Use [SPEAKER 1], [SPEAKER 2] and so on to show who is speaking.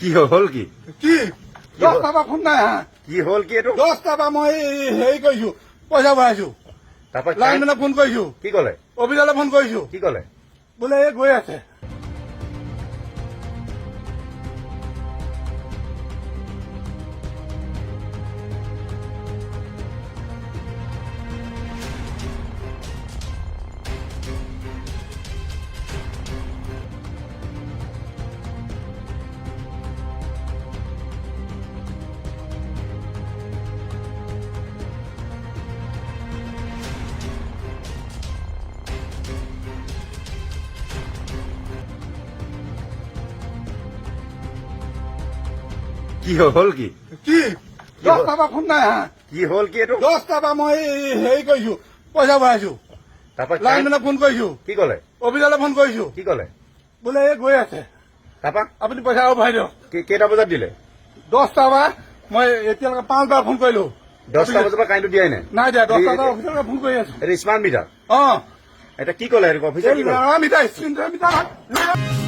[SPEAKER 1] কি হল কি
[SPEAKER 2] কি 10টা পৰা ফোন নাই হা
[SPEAKER 1] কি হল কি এইটো
[SPEAKER 2] 10টা পৰা মই হেৰি কৰিছো পইচা ভৰাইছো
[SPEAKER 1] তাৰপৰা
[SPEAKER 2] লাইনমেনক ফোন কৰিছো
[SPEAKER 1] কি ক'লে
[SPEAKER 2] অফিচাৰলৈ ফোন কৰিছো
[SPEAKER 1] কি ক'লে
[SPEAKER 2] বোলে এই গৈ আছে
[SPEAKER 1] কি হল কি
[SPEAKER 2] কি 10টা পৰা ফোন নাই হা
[SPEAKER 1] কি হল কি এইটো
[SPEAKER 2] 10টা পৰা মই হেৰি কৰিছো পইচা ভৰাইছো
[SPEAKER 1] তাৰপৰা
[SPEAKER 2] লাইনমেনক ফোন কৰিছো
[SPEAKER 1] কি ক'লে
[SPEAKER 2] অফিচাৰলৈ ফোন কৰিছো
[SPEAKER 1] কি ক'লে
[SPEAKER 2] বোলে এই গৈ আছে
[SPEAKER 1] তাৰপৰা
[SPEAKER 2] আপুনি পইচা আৰু ভৰাই দিয়ক
[SPEAKER 1] কেইটা বজাত দিলে
[SPEAKER 2] 10টা পৰা মই এতিয়ালৈকে 5বাৰ ফোন কৰিলো
[SPEAKER 1] 10টা বজাৰ পৰা কাৰেণ্টটো দিয়াই নাই
[SPEAKER 2] নাই দিয়া 10টা পৰা অফিচাৰলৈ ফোন কৰি আছো
[SPEAKER 1] এইটো স্মাৰ্ট মিটাৰ
[SPEAKER 2] অ
[SPEAKER 1] এতিয়া কি ক'লে অফিচাৰ কি ক'লে
[SPEAKER 2] মিটাৰ স্ক্ৰীণ মিটাৰ